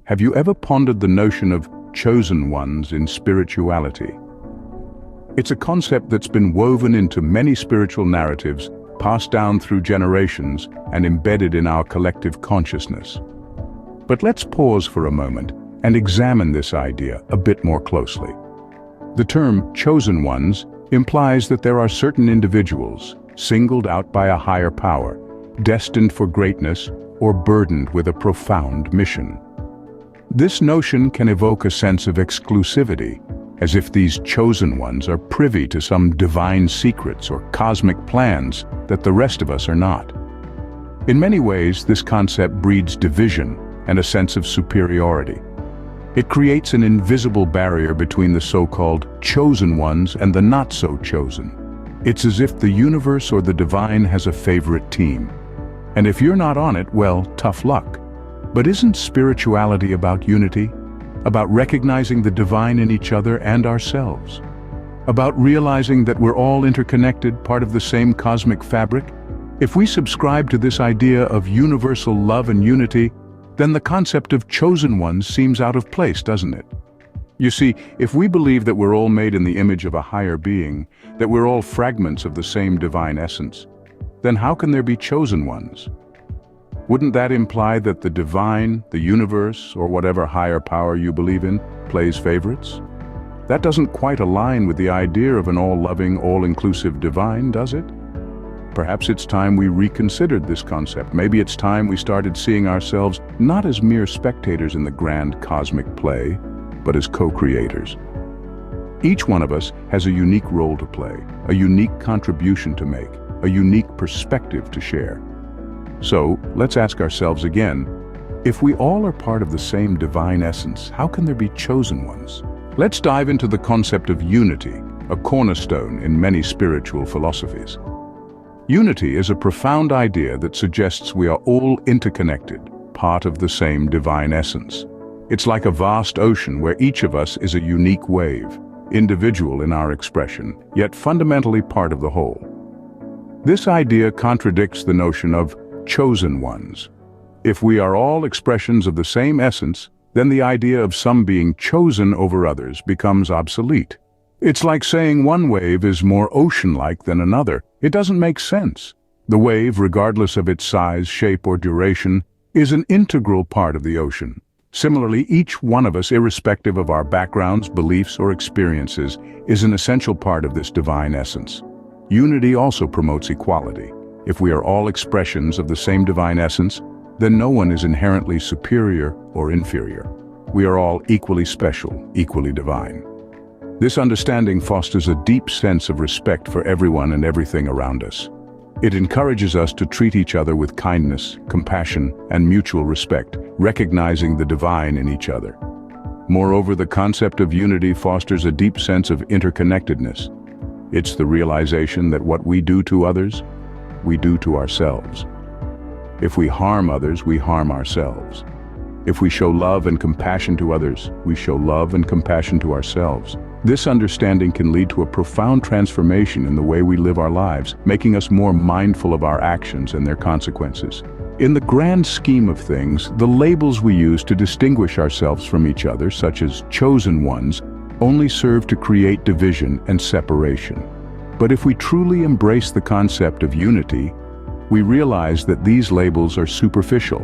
Have you ever pondered the notion of chosen ones in spirituality? It's a concept that's been woven into many spiritual narratives, passed down through generations and embedded in our collective consciousness. But let's pause for a moment and examine this idea a bit more closely. The term chosen ones implies that there are certain individuals, singled out by a higher power, destined for greatness or burdened with a profound mission. This notion can evoke a sense of exclusivity, as if these chosen ones are privy to some divine secrets or cosmic plans that the rest of us are not. In many ways, this concept breeds division and a sense of superiority. It creates an invisible barrier between the so-called chosen ones and the not-so-chosen. It's as if the universe or the divine has a favorite team. And if you're not on it, well, tough luck. But isn't spirituality about unity? About recognizing the divine in each other and ourselves? About realizing that we're all interconnected, part of the same cosmic fabric? If we subscribe to this idea of universal love and unity, then the concept of chosen ones seems out of place, doesn't it? You see, if we believe that we're all made in the image of a higher being, that we're all fragments of the same divine essence, then how can there be chosen ones? Wouldn't that imply that the divine, the universe, or whatever higher power you believe in, plays favorites? That doesn't quite align with the idea of an all-loving, all-inclusive divine, does it? Perhaps it's time we reconsidered this concept. Maybe it's time we started seeing ourselves not as mere spectators in the grand cosmic play, but as co-creators. Each one of us has a unique role to play, a unique contribution to make, a unique perspective to share. So, let's ask ourselves again, if we all are part of the same divine essence, how can there be chosen ones? Let's dive into the concept of unity, a cornerstone in many spiritual philosophies. Unity is a profound idea that suggests we are all interconnected, part of the same divine essence. It's like a vast ocean where each of us is a unique wave, individual in our expression, yet fundamentally part of the whole. This idea contradicts the notion of chosen ones. If we are all expressions of the same essence, then the idea of some being chosen over others becomes obsolete. It's like saying one wave is more ocean-like than another. It doesn't make sense. The wave, regardless of its size, shape, or duration, is an integral part of the ocean. Similarly, each one of us, irrespective of our backgrounds, beliefs, or experiences, is an essential part of this divine essence. Unity also promotes equality. If we are all expressions of the same divine essence, then no one is inherently superior or inferior. We are all equally special, equally divine. This understanding fosters a deep sense of respect for everyone and everything around us. It encourages us to treat each other with kindness, compassion, and mutual respect, recognizing the divine in each other. Moreover, the concept of unity fosters a deep sense of interconnectedness. It's the realization that what we do to others, we do to ourselves. If we harm others, we harm ourselves. If we show love and compassion to others, we show love and compassion to ourselves. This understanding can lead to a profound transformation in the way we live our lives, making us more mindful of our actions and their consequences. In the grand scheme of things, the labels we use to distinguish ourselves from each other, such as chosen ones, only serve to create division and separation. But if we truly embrace the concept of unity, we realize that these labels are superficial.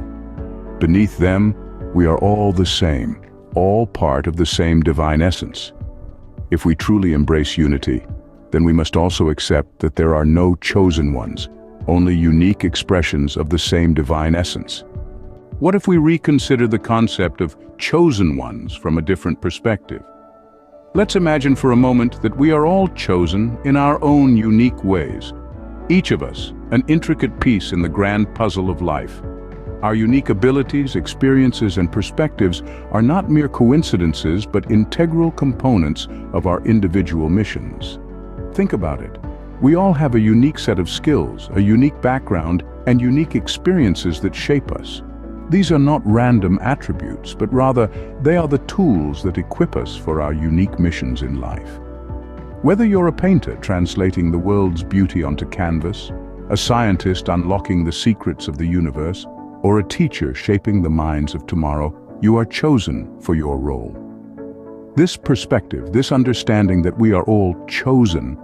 Beneath them, we are all the same, all part of the same divine essence. If we truly embrace unity, then we must also accept that there are no chosen ones, only unique expressions of the same divine essence. What if we reconsider the concept of chosen ones from a different perspective? Let's imagine for a moment that we are all chosen in our own unique ways. Each of us, an intricate piece in the grand puzzle of life. Our unique abilities, experiences, and perspectives are not mere coincidences, but integral components of our individual missions. Think about it. We all have a unique set of skills, a unique background, and unique experiences that shape us. These are not random attributes, but rather they are the tools that equip us for our unique missions in life. Whether you're a painter translating the world's beauty onto canvas, a scientist unlocking the secrets of the universe, or a teacher shaping the minds of tomorrow, You are chosen for your role. This perspective, this understanding that we are all chosen,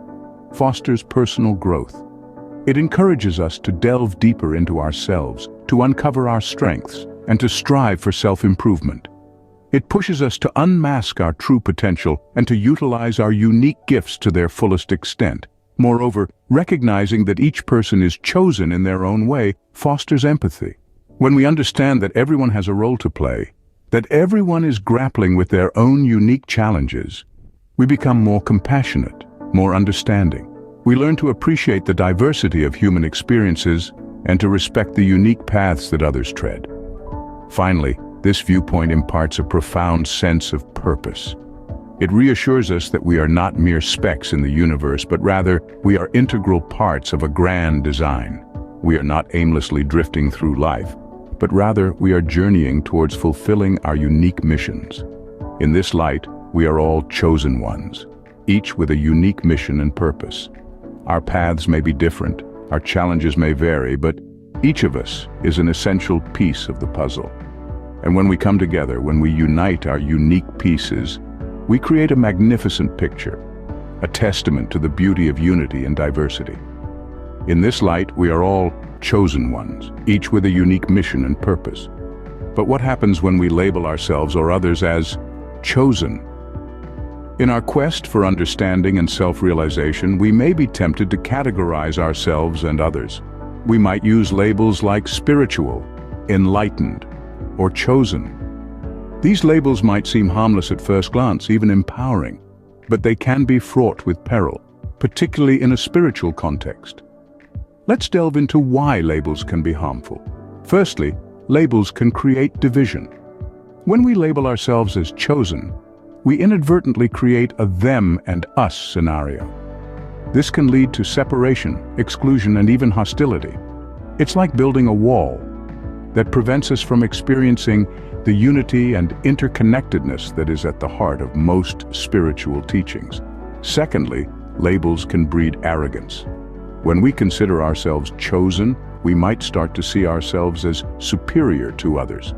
fosters personal growth. It encourages us to delve deeper into ourselves, to uncover our strengths, and to strive for self-improvement. It pushes us to unmask our true potential and to utilize our unique gifts to their fullest extent. Moreover, recognizing that each person is chosen in their own way fosters empathy. When we understand that everyone has a role to play, that everyone is grappling with their own unique challenges, we become more compassionate, more understanding. We learn to appreciate the diversity of human experiences and to respect the unique paths that others tread. Finally, this viewpoint imparts a profound sense of purpose. It reassures us that we are not mere specks in the universe, but rather we are integral parts of a grand design. We are not aimlessly drifting through life, but rather we are journeying towards fulfilling our unique missions. In this light, we are all chosen ones, each with a unique mission and purpose. Our paths may be different, our challenges may vary, but each of us is an essential piece of the puzzle. And when we come together, when we unite our unique pieces, we create a magnificent picture, a testament to the beauty of unity and diversity. In this light, we are all chosen ones, each with a unique mission and purpose. But what happens when we label ourselves or others as chosen? In our quest for understanding and self-realization, we may be tempted to categorize ourselves and others. We might use labels like spiritual, enlightened, or chosen. These labels might seem harmless at first glance, even empowering, but they can be fraught with peril, particularly in a spiritual context. Let's delve into why labels can be harmful. Firstly, labels can create division. When we label ourselves as chosen, we inadvertently create a them and us scenario. This can lead to separation, exclusion, and even hostility. It's like building a wall that prevents us from experiencing the unity and interconnectedness that is at the heart of most spiritual teachings. Secondly, labels can breed arrogance. When we consider ourselves chosen, we might start to see ourselves as superior to others.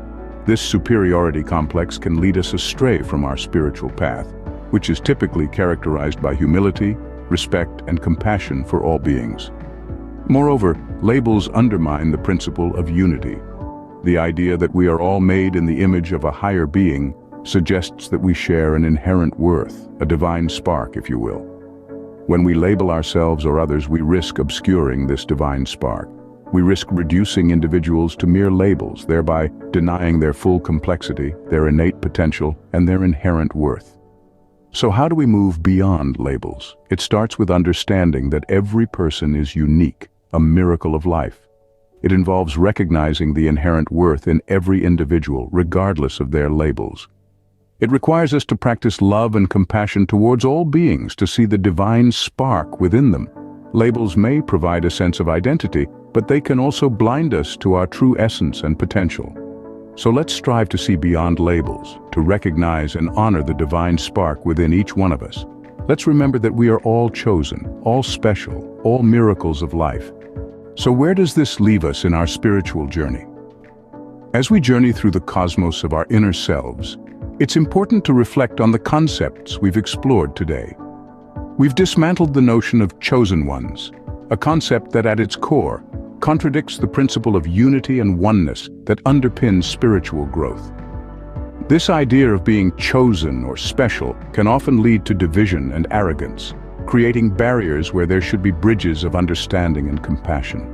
This superiority complex can lead us astray from our spiritual path, which is typically characterized by humility, respect, and compassion for all beings. Moreover, labels undermine the principle of unity. The idea that we are all made in the image of a higher being suggests that we share an inherent worth, a divine spark, if you will. When we label ourselves or others, we risk obscuring this divine spark. We risk reducing individuals to mere labels, thereby denying their full complexity, their innate potential, and their inherent worth. So how do we move beyond labels? It starts with understanding that every person is unique, a miracle of life. It involves recognizing the inherent worth in every individual, regardless of their labels. It requires us to practice love and compassion towards all beings, to see the divine spark within them. Labels may provide a sense of identity, but they can also blind us to our true essence and potential. So let's strive to see beyond labels, to recognize and honor the divine spark within each one of us. Let's remember that we are all chosen, all special, all miracles of life. So where does this leave us in our spiritual journey? As we journey through the cosmos of our inner selves, it's important to reflect on the concepts we've explored today. We've dismantled the notion of chosen ones, a concept that at its core contradicts the principle of unity and oneness that underpins spiritual growth. This idea of being chosen or special can often lead to division and arrogance, creating barriers where there should be bridges of understanding and compassion.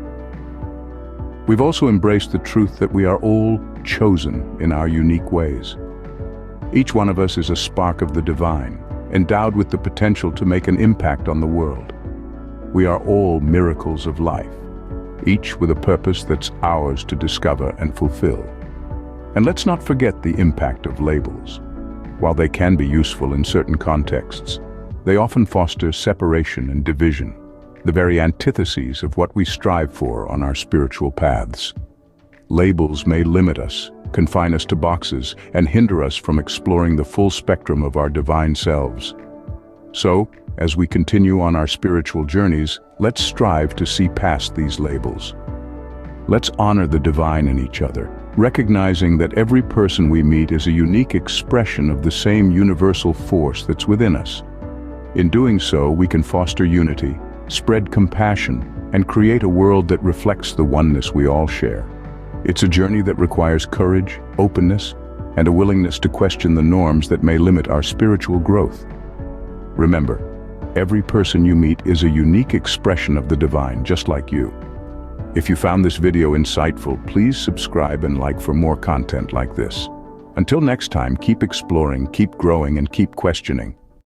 We've also embraced the truth that we are all chosen in our unique ways. Each one of us is a spark of the divine, endowed with the potential to make an impact on the world. We are all miracles of life, each with a purpose that's ours to discover and fulfill. And let's not forget the impact of labels. While they can be useful in certain contexts, they often foster separation and division, the very antitheses of what we strive for on our spiritual paths. Labels may limit us, confine us to boxes, and hinder us from exploring the full spectrum of our divine selves. So, as we continue on our spiritual journeys, let's strive to see past these labels. Let's honor the divine in each other, recognizing that every person we meet is a unique expression of the same universal force that's within us. In doing so, we can foster unity, spread compassion, and create a world that reflects the oneness we all share. It's a journey that requires courage, openness, and a willingness to question the norms that may limit our spiritual growth. Remember, every person you meet is a unique expression of the divine, just like you. If you found this video insightful, please subscribe and like for more content like this. Until next time, keep exploring, keep growing, and keep questioning.